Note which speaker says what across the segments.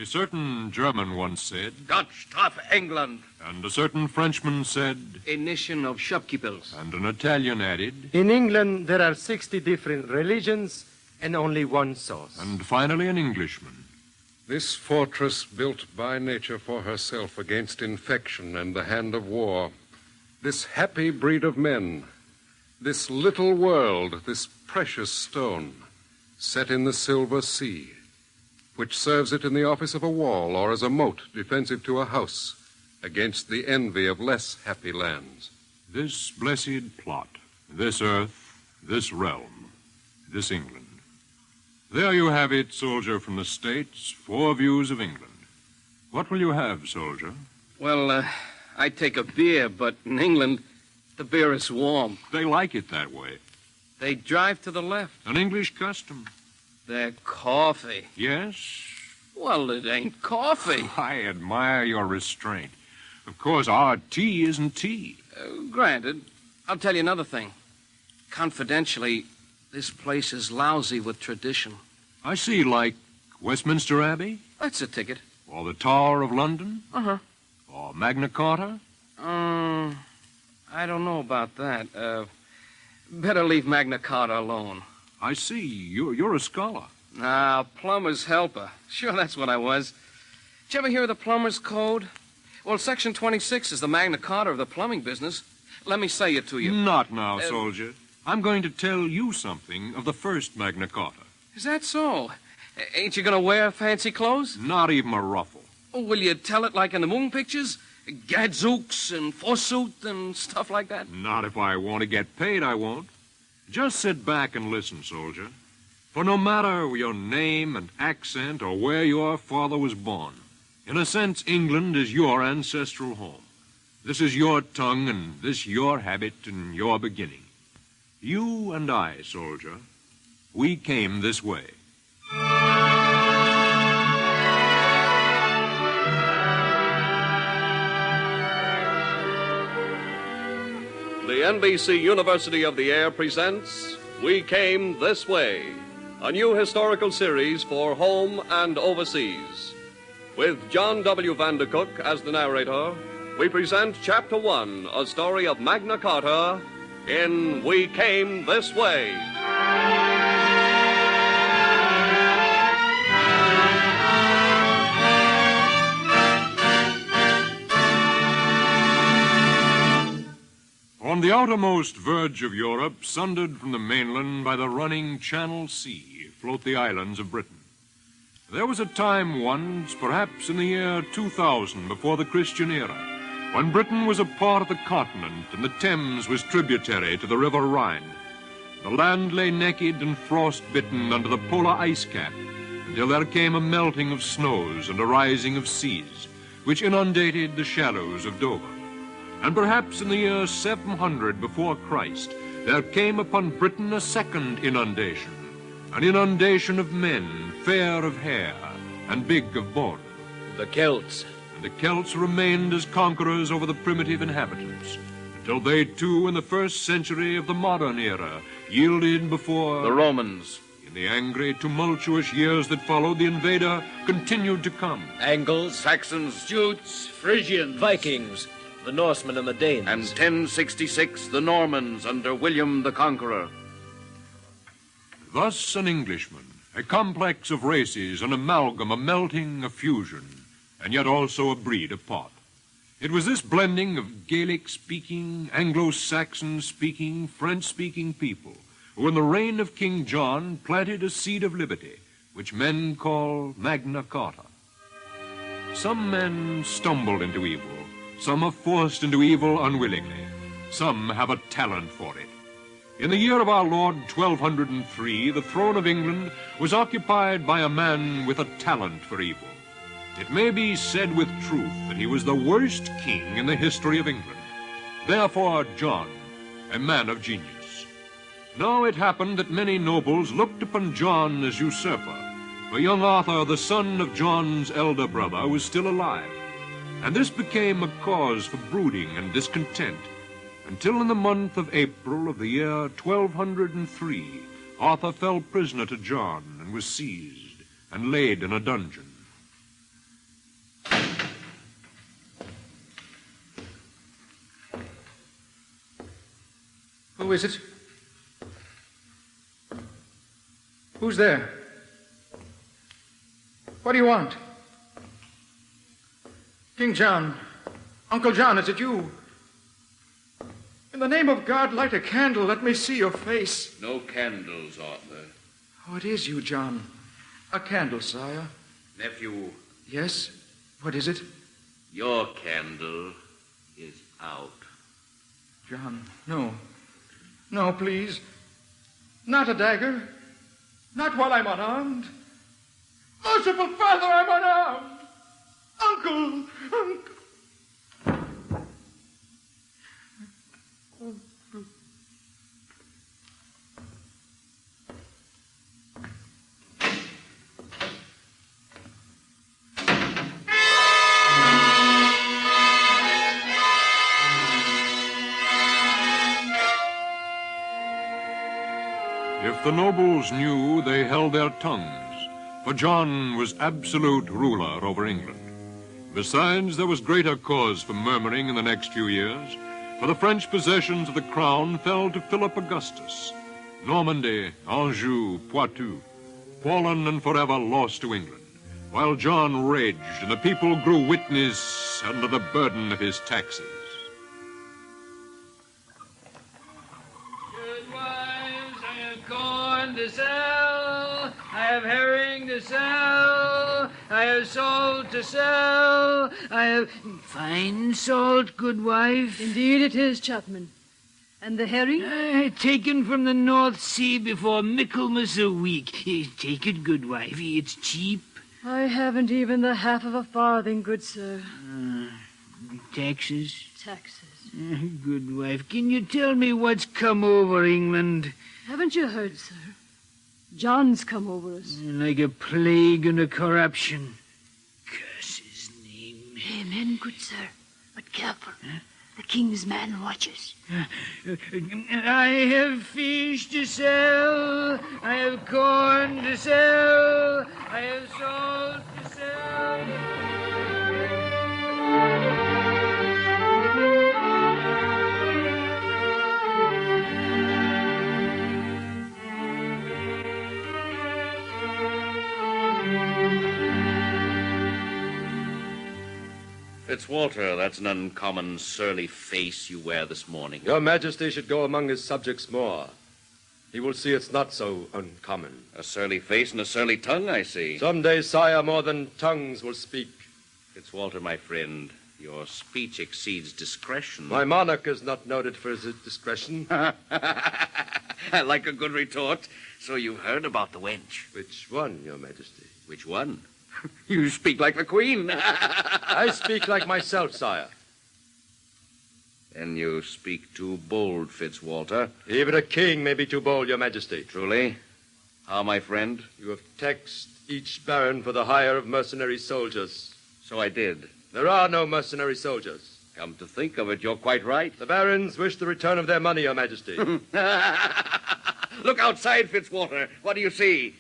Speaker 1: A certain German once said,
Speaker 2: Dutch top England.
Speaker 1: And a certain Frenchman said,
Speaker 2: a nation of shopkeepers.
Speaker 1: And an Italian added,
Speaker 3: in England there are 60 different religions and only one sauce.
Speaker 1: And finally an Englishman.
Speaker 4: This fortress built by nature for herself against infection and the hand of war, this happy breed of men, this little world, this precious stone, set in the silver sea, which serves it in the office of a wall or as a moat defensive to a house against the envy of less happy lands.
Speaker 1: This blessed plot, this earth, this realm, this England. There you have it, soldier from the States, 4 views of England. What will you have, soldier?
Speaker 2: Well, I'd take a beer, but in England, the beer is warm.
Speaker 1: They like it that way.
Speaker 2: They drive to the left.
Speaker 1: An English custom.
Speaker 2: Their coffee.
Speaker 1: Yes?
Speaker 2: Well, it ain't coffee.
Speaker 1: I admire your restraint. Of course, our tea isn't tea.
Speaker 2: Granted. I'll tell you another thing. Confidentially, this place is lousy with tradition.
Speaker 1: I see, like Westminster Abbey?
Speaker 2: That's a ticket.
Speaker 1: Or the Tower of London?
Speaker 2: Uh-huh.
Speaker 1: Or Magna Carta?
Speaker 2: I don't know about that. Better leave Magna Carta alone.
Speaker 1: I see. You're a scholar.
Speaker 2: Ah, plumber's helper. Sure, that's what I was. Did you ever hear of the plumber's code? Well, Section 26 is the Magna Carta of the plumbing business. Let me say it to you.
Speaker 1: Not now, soldier. I'm going to tell you something of the first Magna Carta.
Speaker 2: Is that so? Ain't you going to wear fancy clothes?
Speaker 1: Not even a ruffle.
Speaker 2: Oh, will you tell it like in the moon pictures? Gadzooks and forsooth and stuff like that?
Speaker 1: Not if I want to get paid, I won't. Just sit back and listen, soldier. For no matter your name and accent or where your father was born, in a sense, England is your ancestral home. This is your tongue and this your habit and your beginning. You and I, soldier, we came this way.
Speaker 5: The NBC University of the Air presents We Came This Way, a new historical series for home and overseas. With John W. Vandercook as the narrator, we present Chapter 1, a story of Magna Carta in We Came This Way.
Speaker 1: On the outermost verge of Europe, sundered from the mainland by the running Channel Sea, float the islands of Britain. There was a time once, perhaps in the year 2000, before the Christian era, when Britain was a part of the continent and the Thames was tributary to the River Rhine. The land lay naked and frost-bitten under the polar ice cap until there came a melting of snows and a rising of seas, which inundated the shallows of Dover. And perhaps in the year 700 before Christ, there came upon Britain a second inundation, an inundation of men, fair of hair and big of bone.
Speaker 6: The Celts.
Speaker 1: And the Celts remained as conquerors over the primitive inhabitants, until they too, in the first century of the modern era, yielded before
Speaker 2: the Romans.
Speaker 1: In the angry, tumultuous years that followed, the invader continued to come.
Speaker 6: Angles,
Speaker 2: Saxons,
Speaker 6: Jutes, Frisians, Vikings, the Norsemen and the Danes.
Speaker 2: And 1066, the Normans under William the Conqueror.
Speaker 1: Thus an Englishman, a complex of races, an amalgam, a melting, a fusion, and yet also a breed apart. It was this blending of Gaelic-speaking, Anglo-Saxon-speaking, French-speaking people who in the reign of King John planted a seed of liberty, which men call Magna Carta. Some men stumble into evil. Some are forced into evil unwillingly. Some have a talent for it. In the year of our Lord 1203, the throne of England was occupied by a man with a talent for evil. It may be said with truth that he was the worst king in the history of England. Therefore, John, a man of genius. Now it happened that many nobles looked upon John as usurper, for young Arthur, the son of John's elder brother, was still alive. And this became a cause for brooding and discontent, until in the month of April of the year 1203, Arthur fell prisoner to John and was seized and laid in a dungeon.
Speaker 7: Who is it? Who's there? What do you want? King John. Uncle John, is it you? In the name of God, light a candle. Let me see your face.
Speaker 8: No candles, Arthur.
Speaker 7: Oh, it is you, John. A candle, sire.
Speaker 8: Nephew.
Speaker 7: Yes? What is it?
Speaker 8: Your candle is out.
Speaker 7: John, no. No, please. Not a dagger. Not while I'm unarmed. Merciful Father, I'm unarmed. Uncle!
Speaker 1: If the nobles knew, they held their tongues, for John was absolute ruler over England. Besides, there was greater cause for murmuring in the next few years, for the French possessions of the crown fell to Philip Augustus. Normandy, Anjou, Poitou, fallen and forever lost to England, while John raged and the people grew witness under the burden of his taxes.
Speaker 9: To sell, I have herring to sell, I have salt to sell, I have fine salt, good wife.
Speaker 10: Indeed it is, Chapman. And the herring?
Speaker 9: Taken from the North Sea before Michaelmas a week. Take it, good wife, it's cheap.
Speaker 10: I haven't even the half of a farthing, good sir.
Speaker 9: Taxes?
Speaker 10: Taxes.
Speaker 9: Good wife, can you tell me what's come over England?
Speaker 10: Haven't you heard, sir? John's come over us.
Speaker 9: Like a plague and a corruption. Curse his name.
Speaker 10: Amen, good sir. But careful. The king's man watches.
Speaker 9: I have fish to sell. I have corn to sell. I have salt to sell.
Speaker 8: Fitzwalter, that's an uncommon surly face you wear this morning.
Speaker 3: Your Majesty should go among his subjects more. He will see it's not so uncommon.
Speaker 8: A surly face and a surly tongue, I see.
Speaker 3: Some day, sire, more than tongues will speak.
Speaker 8: Fitzwalter, my friend, your speech exceeds discretion.
Speaker 3: My monarch is not noted for his discretion.
Speaker 8: I like a good retort. So you've heard about the wench.
Speaker 3: Which one, Your Majesty?
Speaker 8: Which one? You speak like the Queen.
Speaker 3: I speak like myself, sire.
Speaker 8: Then you speak too bold, Fitzwalter.
Speaker 3: Even a king may be too bold, Your Majesty.
Speaker 8: Truly? How, my friend?
Speaker 3: You have taxed each baron for the hire of mercenary soldiers.
Speaker 8: So I did.
Speaker 3: There are no mercenary soldiers.
Speaker 8: Come to think of it, you're quite right.
Speaker 3: The barons wish the return of their money, Your Majesty.
Speaker 8: Look outside, Fitzwalter. What do you see?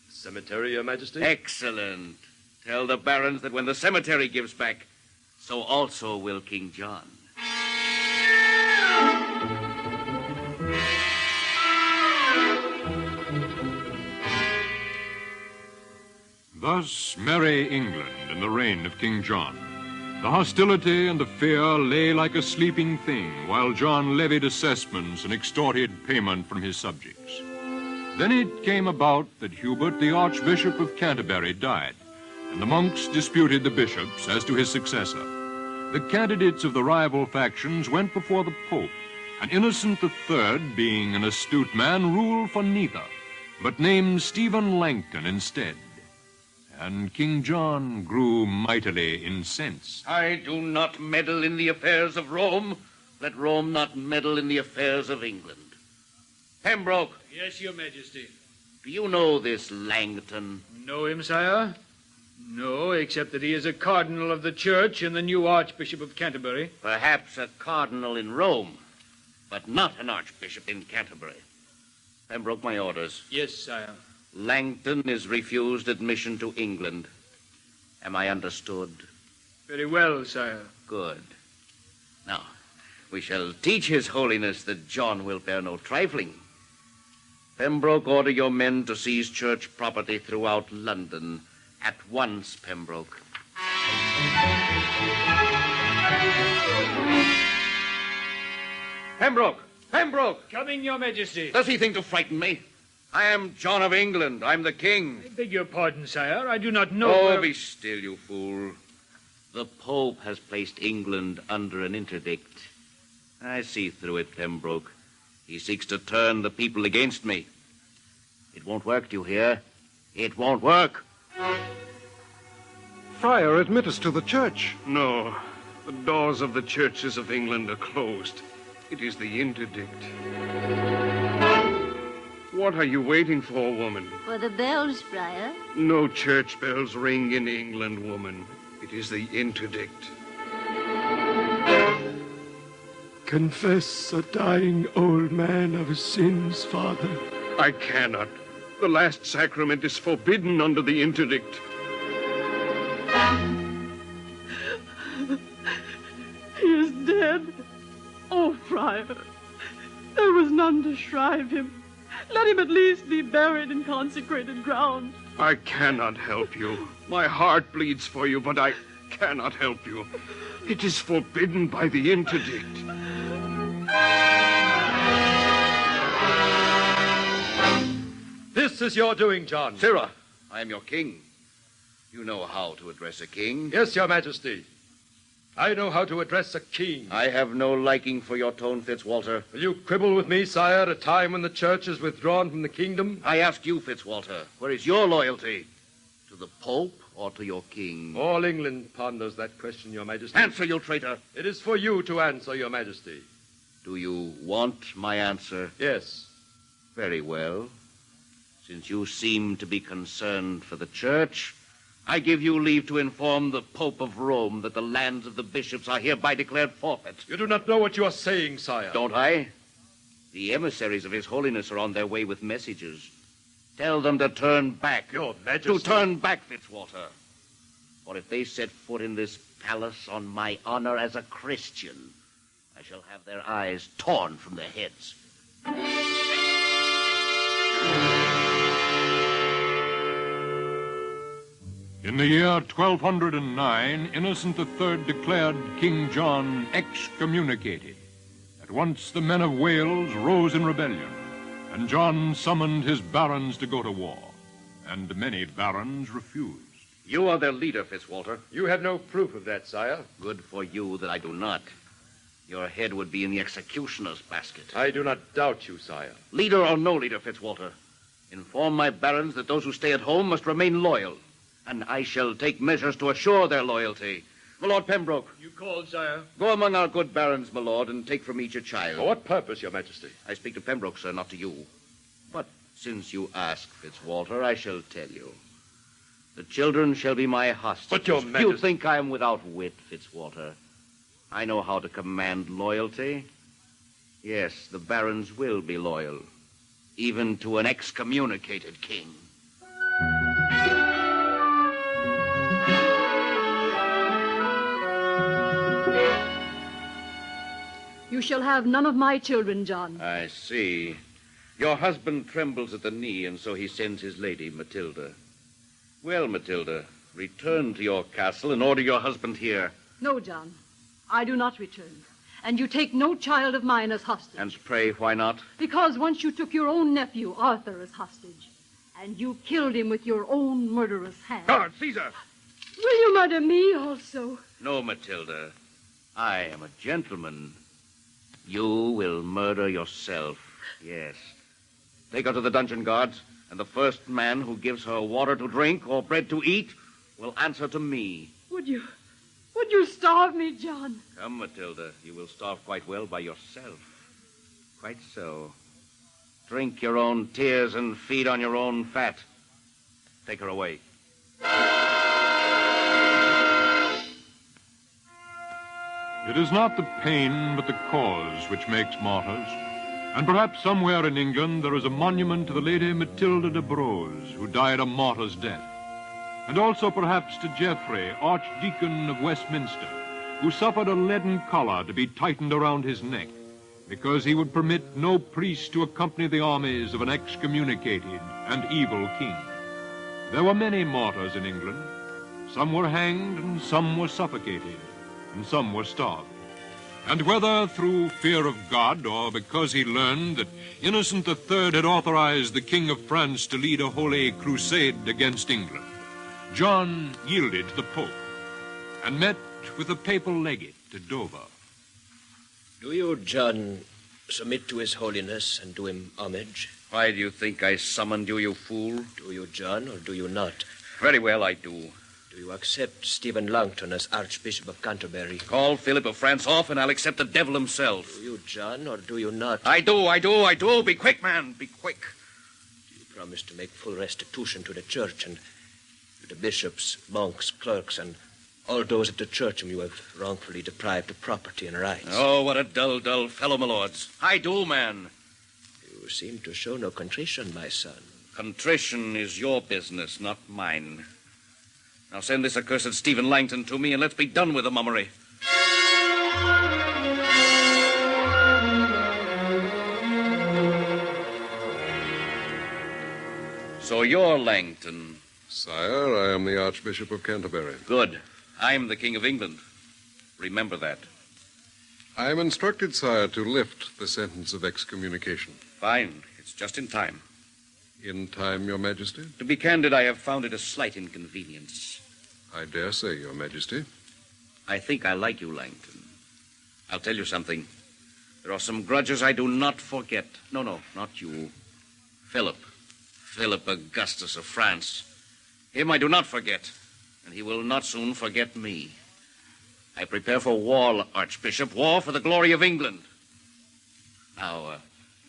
Speaker 3: Cemetery, Your Majesty.
Speaker 8: Excellent. Tell the barons that when the cemetery gives back, so also will King John.
Speaker 1: Thus merry England in the reign of King John. The hostility and the fear lay like a sleeping thing while John levied assessments and extorted payment from his subjects. Then it came about that Hubert, the Archbishop of Canterbury, died, and the monks disputed the bishops as to his successor. The candidates of the rival factions went before the Pope, and Innocent III, being an astute man, ruled for neither, but named Stephen Langton instead. And King John grew mightily incensed.
Speaker 8: I do not meddle in the affairs of Rome. Let Rome not meddle in the affairs of England. Pembroke.
Speaker 9: Yes, Your Majesty.
Speaker 8: Do you know this Langton?
Speaker 9: Know him, sire? No, except that he is a cardinal of the church and the new Archbishop of Canterbury.
Speaker 8: Perhaps a cardinal in Rome, but not an archbishop in Canterbury. Pembroke, my orders.
Speaker 9: Yes, sire.
Speaker 8: Langton is refused admission to England. Am I understood?
Speaker 9: Very well, sire.
Speaker 8: Good. Now, We shall teach His Holiness that John will bear no trifling. Pembroke, order your men to seize church property throughout London. At once, Pembroke. Pembroke! Pembroke!
Speaker 9: Coming, Your Majesty.
Speaker 8: Does he think to frighten me? I am John of England. I'm the king.
Speaker 9: I beg your pardon, sire. I do not know.
Speaker 8: Oh, be still, you fool. The Pope has placed England under an interdict. I see through it, Pembroke. He seeks to turn the people against me. It won't work, do you hear? It won't work.
Speaker 4: Friar, admit us to the church.
Speaker 11: No. The doors of the churches of England are closed. It is the interdict. What are you waiting for, woman?
Speaker 10: For the bells, Friar.
Speaker 11: No church bells ring in England, woman. It is the interdict.
Speaker 12: Confess a dying old man of his sins, Father.
Speaker 11: I cannot. The last sacrament is forbidden under the interdict.
Speaker 13: He is dead. Oh, Friar, there was none to shrive him. Let him at least be buried in consecrated ground.
Speaker 11: I cannot help you. My heart bleeds for you, but I cannot help you. It is forbidden by the interdict.
Speaker 3: This is your doing, John.
Speaker 8: Sirrah, I am your king. You know how to address a king.
Speaker 3: Yes, Your Majesty. I know how to address a king.
Speaker 8: I have no liking for your tone, Fitzwalter.
Speaker 3: Will you quibble with me, sire, at a time when the church is withdrawn from the kingdom?
Speaker 8: I ask you, Fitzwalter, where is your loyalty? To the Pope or to your king?
Speaker 3: All England ponders that question, Your Majesty.
Speaker 8: Answer, you traitor.
Speaker 3: It is for you to answer, Your Majesty.
Speaker 8: Do you want my answer?
Speaker 3: Yes.
Speaker 8: Very well. Since you seem to be concerned for the church, I give you leave to inform the Pope of Rome that the lands of the bishops are hereby declared forfeit.
Speaker 3: You do not know what you are saying, sire.
Speaker 8: Don't I? The emissaries of His Holiness are on their way with messages. Tell them to turn back.
Speaker 3: Your Majesty.
Speaker 8: To turn back, Fitzwalter. For if they set foot in this palace on my honor as a Christian, I shall have their eyes torn from their heads.
Speaker 1: In the year 1209, Innocent III declared King John excommunicated. At once the men of Wales rose in rebellion, and John summoned his barons to go to war, and many barons refused.
Speaker 8: You are their leader, Fitzwalter.
Speaker 3: You have no proof of that, sire.
Speaker 8: Good for you that I do not. Your head would be in the executioner's basket.
Speaker 3: I do not doubt you, sire.
Speaker 8: Leader or no leader, Fitzwalter, inform my barons that those who stay at home must remain loyal, and I shall take measures to assure their loyalty. My Lord Pembroke.
Speaker 9: You called, sire.
Speaker 8: Go among our good barons, my lord, and take from each a child.
Speaker 3: For what purpose, Your Majesty?
Speaker 8: I speak to Pembroke, sir, not to you. But since you ask, Fitzwalter, I shall tell you. The children shall be my hostages.
Speaker 3: But, Your Majesty...
Speaker 8: You think I am without wit, Fitzwalter. I know how to command loyalty. Yes, the barons will be loyal, even to an excommunicated king.
Speaker 13: You shall have none of my children, John.
Speaker 8: I see. Your husband trembles at the knee, and so he sends his lady, Matilda. Well, Matilda, return to your castle and order your husband here.
Speaker 13: No, John. I do not return. And you take no child of mine as hostage.
Speaker 8: And pray, why not?
Speaker 13: Because once you took your own nephew, Arthur, as hostage. And you killed him with your own murderous hand.
Speaker 8: Guard, Caesar!
Speaker 13: Will you murder me also?
Speaker 8: No, Matilda. I am a gentleman. You will murder yourself, yes. Take her to the dungeon guards, and the first man who gives her water to drink or bread to eat will answer to me.
Speaker 13: Would you starve me, John?
Speaker 8: Come, Matilda. You will starve quite well by yourself. Quite so. Drink your own tears and feed on your own fat. Take her away.
Speaker 1: It is not the pain, but the cause which makes martyrs. And perhaps somewhere in England there is a monument to the Lady Matilda de Brose, who died a martyr's death. And also perhaps to Geoffrey, Archdeacon of Westminster, who suffered a leaden collar to be tightened around his neck because he would permit no priest to accompany the armies of an excommunicated and evil king. There were many martyrs in England. Some were hanged, and some were suffocated, and some were starved. And whether through fear of God or because he learned that Innocent III had authorized the King of France to lead a holy crusade against England, John yielded to the Pope and met with the papal legate at Dover.
Speaker 6: Do you, John, submit to His Holiness and do him homage?
Speaker 8: Why do you think I summoned you, you fool?
Speaker 6: Do you, John, or do you not?
Speaker 8: Very well, I do.
Speaker 6: Do you accept Stephen Langton as Archbishop of Canterbury?
Speaker 8: Call Philip of France off, and I'll accept the devil himself.
Speaker 6: Do you, John, or do you not?
Speaker 8: I do. Be quick, man. Be quick.
Speaker 6: Do you promise to make full restitution to the church and to the bishops, monks, clerks, and all those at the church whom you have wrongfully deprived of property and rights?
Speaker 8: Oh, what a dull fellow, my lords. I do, man.
Speaker 6: You seem to show no contrition, my son.
Speaker 8: Contrition is your business, not mine. Now send this accursed Stephen Langton to me, and let's be done with the mummery. So you're Langton.
Speaker 4: Sire, I am the Archbishop of Canterbury.
Speaker 8: Good. I'm the King of England. Remember that.
Speaker 4: I am instructed, sire, to lift the sentence of excommunication.
Speaker 8: Fine. It's just in time.
Speaker 4: In time, Your Majesty?
Speaker 8: To be candid, I have found it a slight inconvenience.
Speaker 4: I dare say, Your Majesty.
Speaker 8: I think I like you, Langton. I'll tell you something. There are some grudges I do not forget. No, not you. Philip Augustus of France. Him I do not forget, and he will not soon forget me. I prepare for war, Archbishop, war for the glory of England. Now,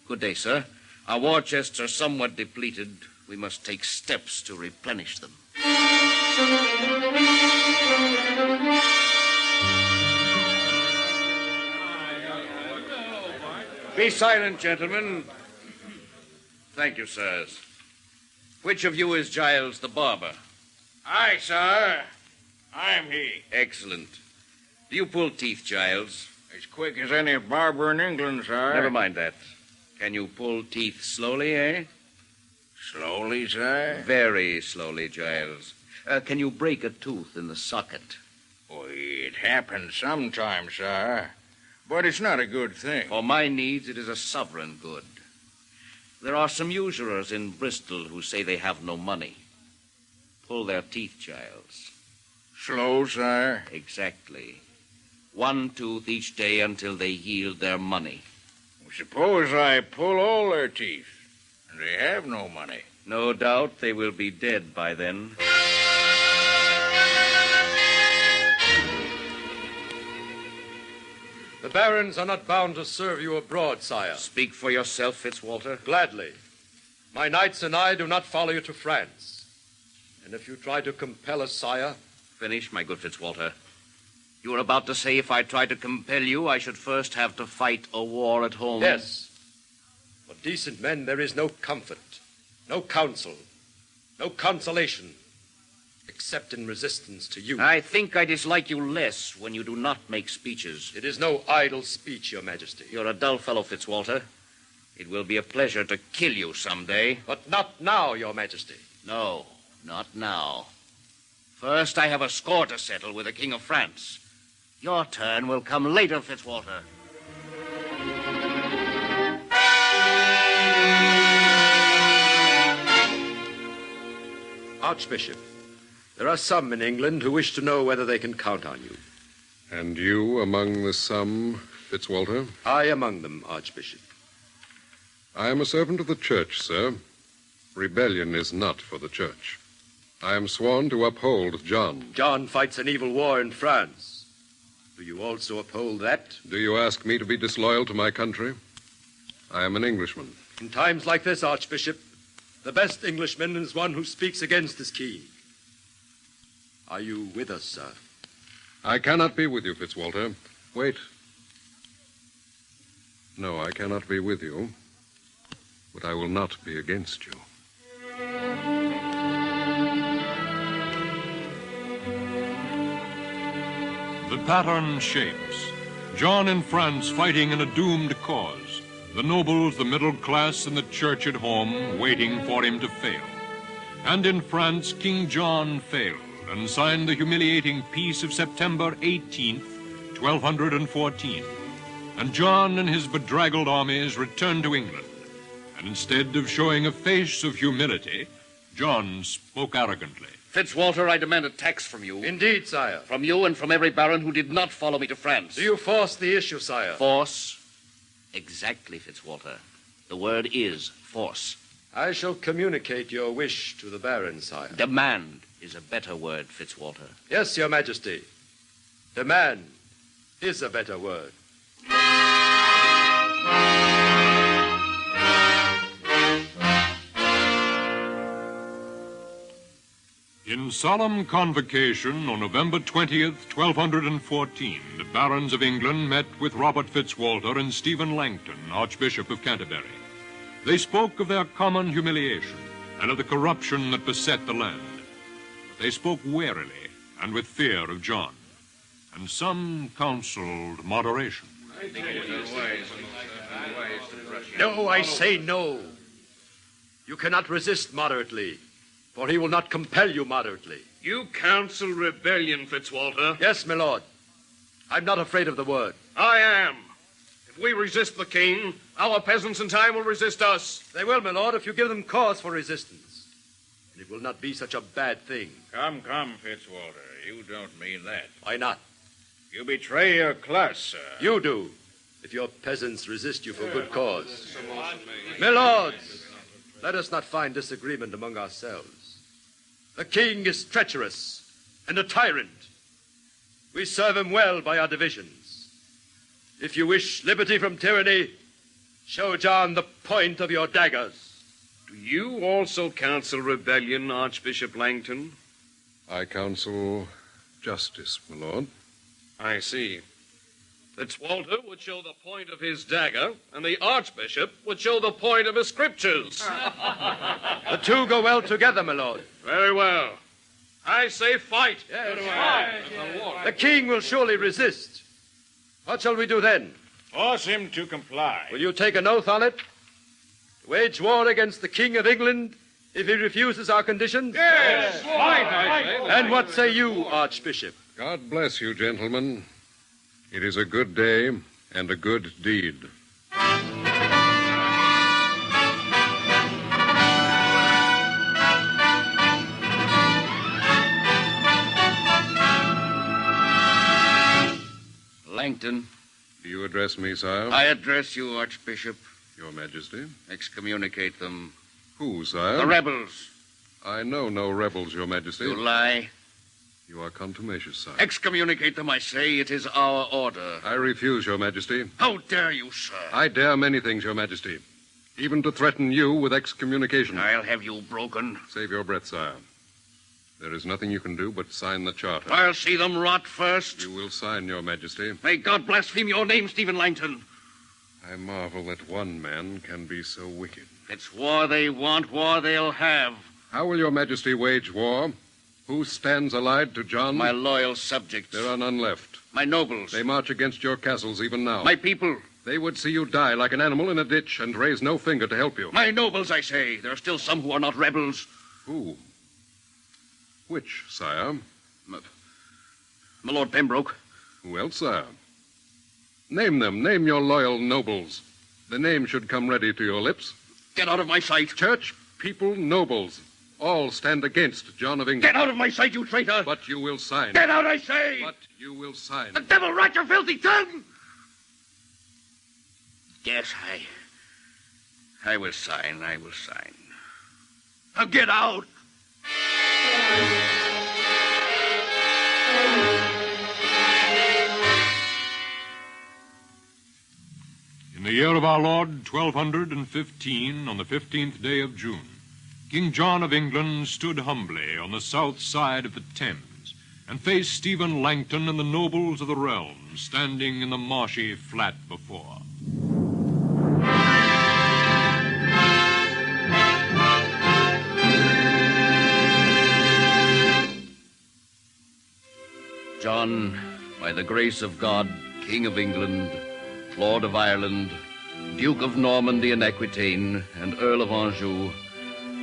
Speaker 8: good day, sir. Our war chests are somewhat depleted. We must take steps to replenish them. Be silent, gentlemen. Thank you, sirs. Which of you is Giles the barber?
Speaker 11: Aye, sir. I'm he.
Speaker 8: Excellent. Do you pull teeth, Giles?
Speaker 11: As quick as any barber in England, sir.
Speaker 8: Never mind that. Can you pull teeth slowly, eh?
Speaker 11: Slowly, sir?
Speaker 8: Very slowly, Giles. Can you break a tooth in the socket?
Speaker 11: Oh, it happens sometimes, sir. But it's not a good thing.
Speaker 8: For my needs, it is a sovereign good. There are some usurers in Bristol who say they have no money. Pull their teeth, Giles.
Speaker 11: Slow, sir?
Speaker 8: Exactly. One tooth each day until they yield their money.
Speaker 11: Suppose I pull all their teeth, and they have no money.
Speaker 8: No doubt they will be dead by then.
Speaker 3: The barons are not bound to serve you abroad, sire.
Speaker 8: Speak for yourself, Fitzwalter.
Speaker 3: Gladly. My knights and I do not follow you to France. And if you try to compel us, sire...
Speaker 8: Finish, my good Fitzwalter. You were about to say if I tried to compel you, I should first have to fight a war at home.
Speaker 3: Yes. For decent men, there is no comfort, no counsel, no consolation, except in resistance to you.
Speaker 8: I think I dislike you less when you do not make speeches.
Speaker 3: It is no idle speech, Your Majesty.
Speaker 8: You're a dull fellow, Fitzwalter. It will be a pleasure to kill you someday.
Speaker 3: But not now, Your Majesty.
Speaker 8: No, not now. First, I have a score to settle with the King of France. Your turn will come later, Fitzwalter.
Speaker 3: Archbishop, there are some in England who wish to know whether they can count on you.
Speaker 4: And you among the some, Fitzwalter?
Speaker 3: I among them, Archbishop.
Speaker 4: I am a servant of the church, sir. Rebellion is not for the church. I am sworn to uphold John.
Speaker 3: John fights an evil war in France. Do you also uphold that?
Speaker 4: Do you ask me to be disloyal to my country? I am an Englishman.
Speaker 3: In times like this, Archbishop, the best Englishman is one who speaks against his king. Are you with us, sir?
Speaker 4: I cannot be with you, Fitzwalter. Wait. No, I cannot be with you, but I will not be against you.
Speaker 1: The pattern shapes. John in France fighting in a doomed cause. The nobles, the middle class, and the church at home waiting for him to fail. And in France, King John failed and signed the humiliating peace of September 18th, 1214. And John and his bedraggled armies returned to England. And instead of showing a face of humility, John spoke arrogantly.
Speaker 8: Fitzwalter, I demand a tax from you.
Speaker 3: Indeed, sire.
Speaker 8: From you and from every baron who did not follow me to France.
Speaker 3: Do you force the issue, sire?
Speaker 8: Force? Exactly, Fitzwalter. The word is force.
Speaker 3: I shall communicate your wish to the baron, sire.
Speaker 8: Demand is a better word, Fitzwalter.
Speaker 3: Yes, your majesty. Demand is a better word.
Speaker 1: In solemn convocation on November 20th, 1214, the barons of England met with Robert Fitzwalter and Stephen Langton, Archbishop of Canterbury. They spoke of their common humiliation and of the corruption that beset the land. But they spoke warily and with fear of John, and some counseled moderation.
Speaker 3: No, I say no. You cannot resist moderately, for he will not compel you moderately.
Speaker 11: You counsel rebellion, Fitzwalter.
Speaker 3: Yes, my lord. I'm not afraid of the word.
Speaker 11: I am. If we resist the king, our peasants in time will resist us.
Speaker 3: They will, my lord, if you give them cause for resistance. And it will not be such a bad thing.
Speaker 14: Come, Fitzwalter. You don't mean that.
Speaker 3: Why not?
Speaker 14: You betray your class, sir.
Speaker 3: You do, if your peasants resist you for good cause. My lords, let us not find disagreement among ourselves. The king is treacherous and a tyrant. We serve him well by our divisions. If you wish liberty from tyranny, show John the point of your daggers.
Speaker 11: Do you also counsel rebellion, Archbishop Langton?
Speaker 4: I counsel justice, my lord.
Speaker 11: I see. Fitzwalter would show the point of his dagger, and the Archbishop would show the point of his scriptures.
Speaker 3: The two go well together, my lord.
Speaker 11: Very well. I say fight.
Speaker 3: Yes, fight. The king will surely resist. What shall we do then?
Speaker 14: Force him to comply.
Speaker 3: Will you take an oath on it? To wage war against the King of England if he refuses our conditions?
Speaker 11: Yes, fight.
Speaker 3: And what say you, Archbishop?
Speaker 4: God bless you, gentlemen. It is a good day and a good deed.
Speaker 8: Langton.
Speaker 4: Do you address me, sire?
Speaker 8: I address you, Archbishop.
Speaker 4: Your Majesty.
Speaker 8: Excommunicate them.
Speaker 4: Who, sire?
Speaker 8: The rebels.
Speaker 4: I know no rebels, Your Majesty.
Speaker 8: You lie.
Speaker 4: You are contumacious, sire.
Speaker 8: Excommunicate them, I say. It is our order.
Speaker 4: I refuse, Your Majesty.
Speaker 8: How dare you, sir?
Speaker 4: I dare many things, Your Majesty. Even to threaten you with excommunication.
Speaker 8: I'll have you broken.
Speaker 4: Save your breath, sire. There is nothing you can do but sign the charter.
Speaker 8: I'll see them rot first.
Speaker 4: You will sign, Your Majesty.
Speaker 8: May God blaspheme your name, Stephen Langton.
Speaker 4: I marvel that one man can be so wicked.
Speaker 8: It's war they want, war they'll have.
Speaker 4: How will Your Majesty wage war? Who stands allied to John?
Speaker 8: My loyal subjects.
Speaker 4: There are none left.
Speaker 8: My nobles.
Speaker 4: They march against your castles even now.
Speaker 8: My people.
Speaker 4: They would see you die like an animal in a ditch and raise no finger to help you.
Speaker 8: My nobles, I say. There are still some who are not rebels.
Speaker 4: Who? Which, sire?
Speaker 8: My Lord Pembroke.
Speaker 4: Who else, sire? Name them. Name your loyal nobles. The name should come ready to your lips.
Speaker 8: Get out of my sight.
Speaker 4: Church, people, nobles. All stand against John of England.
Speaker 8: Get out of my sight, you traitor!
Speaker 4: But you will sign.
Speaker 8: Get out, I say!
Speaker 4: But you will sign.
Speaker 8: The devil rot your filthy tongue! Yes, I will sign. I will sign. Now get out!
Speaker 1: In the year of our Lord, 1215, on the 15th day of June, King John of England stood humbly on the south side of the Thames and faced Stephen Langton and the nobles of the realm standing in the marshy flat before.
Speaker 8: John
Speaker 5: by the grace of God, King of England, Lord of Ireland, Duke of Normandy and Aquitaine, and Earl of Anjou,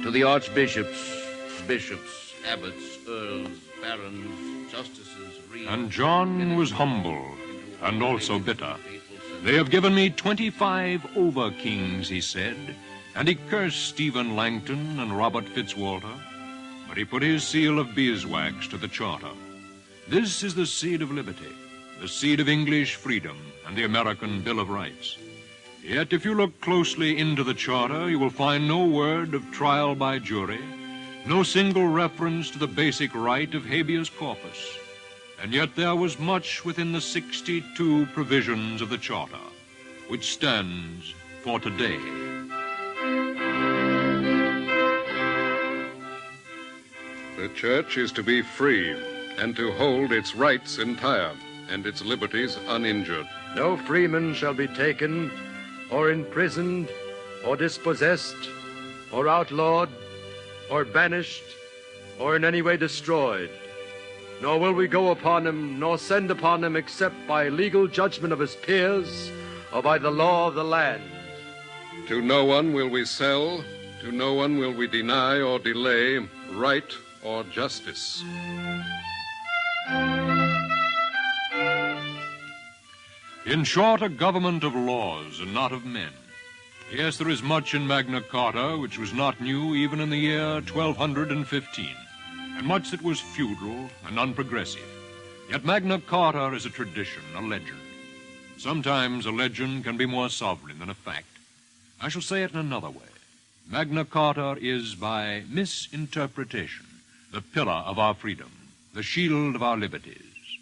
Speaker 5: to the archbishops, bishops, abbots, earls, barons, justices, reeves...
Speaker 1: And John was humble and also bitter. They have given me 25 over-kings, he said, and he cursed Stephen Langton and Robert Fitzwalter, but he put his seal of beeswax to the charter. This is the seed of liberty, the seed of English freedom and the American Bill of Rights. Yet if you look closely into the charter, you will find no word of trial by jury, no single reference to the basic right of habeas corpus. And yet there was much within the 62 provisions of the charter, which stands for today.
Speaker 4: The church is to be free and to hold its rights entire and its liberties uninjured.
Speaker 3: No freeman shall be taken or imprisoned or dispossessed or outlawed or banished or in any way destroyed. Nor will we go upon him nor send upon him except by legal judgment of his peers or by the law of the land.
Speaker 4: To no one will we sell, to no one will we deny or delay right or justice.
Speaker 1: In short, a government of laws and not of men. Yes, there is much in Magna Carta which was not new even in the year 1215, and much that was feudal and unprogressive. Yet Magna Carta is a tradition, a legend. Sometimes a legend can be more sovereign than a fact. I shall say it in another way. Magna Carta is, by misinterpretation, the pillar of our freedom, the shield of our liberties,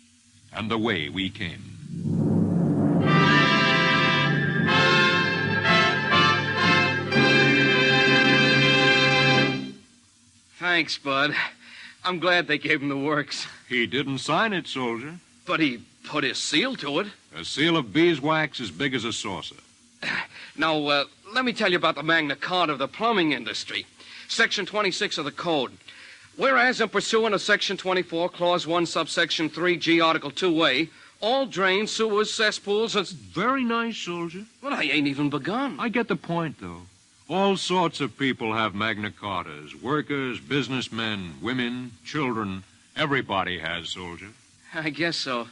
Speaker 1: and the way we came.
Speaker 2: Thanks, Bud. I'm glad they gave him the works.
Speaker 1: He didn't sign it, soldier.
Speaker 2: But he put his seal to it.
Speaker 1: A seal of beeswax as big as a saucer.
Speaker 2: Now, let me tell you about the Magna Carta of the plumbing industry. Section 26 of the Code. Whereas, in pursuant of Section 24, Clause 1, Subsection 3G, Article 2A, all drains, sewers, cesspools, and...
Speaker 1: Very nice, soldier.
Speaker 2: Well, I ain't even begun.
Speaker 1: I get the point, though. All sorts of people have Magna Cartas. Workers, businessmen, women, children. Everybody has, soldier.
Speaker 2: I guess so.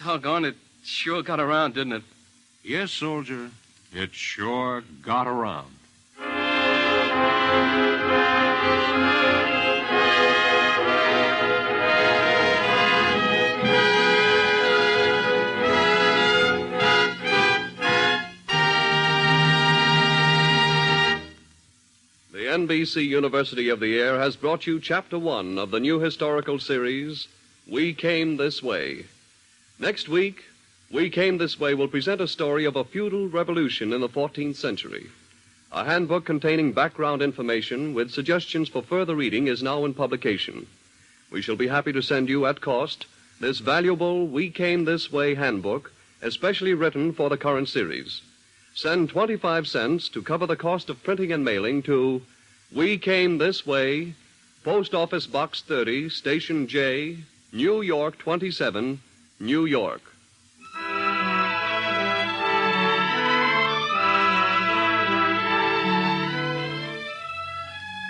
Speaker 2: Doggone, it sure got around, didn't it?
Speaker 1: Yes, soldier. It sure got around.
Speaker 5: The NBC University of the Air has brought you Chapter 1 of the new historical series, We Came This Way. Next week, We Came This Way will present a story of a feudal revolution in the 14th century. A handbook containing background information with suggestions for further reading is now in publication. We shall be happy to send you at cost this valuable We Came This Way handbook, especially written for the current series. Send 25 cents to cover the cost of printing and mailing to We Came This Way, Post Office Box 30, Station J, New York 27, New York.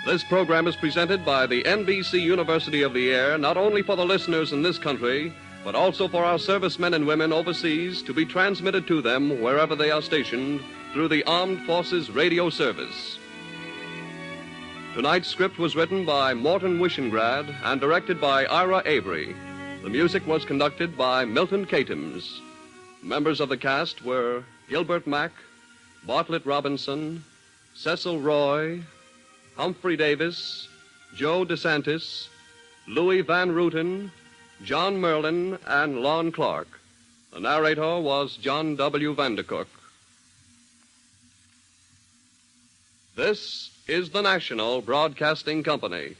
Speaker 5: This program is presented by the NBC University of the Air, not only for the listeners in this country, but also for our servicemen and women overseas to be transmitted to them wherever they are stationed through the Armed Forces Radio Service. Tonight's script was written by Morton Wishengrad and directed by Ira Avery. The music was conducted by Milton Katims. Members of the cast were Gilbert Mack, Bartlett Robinson, Cecil Roy, Humphrey Davis, Joe DeSantis, Louis Van Rooten, John Merlin, and Lon Clark. The narrator was John W. Vandercook. This is the National Broadcasting Company.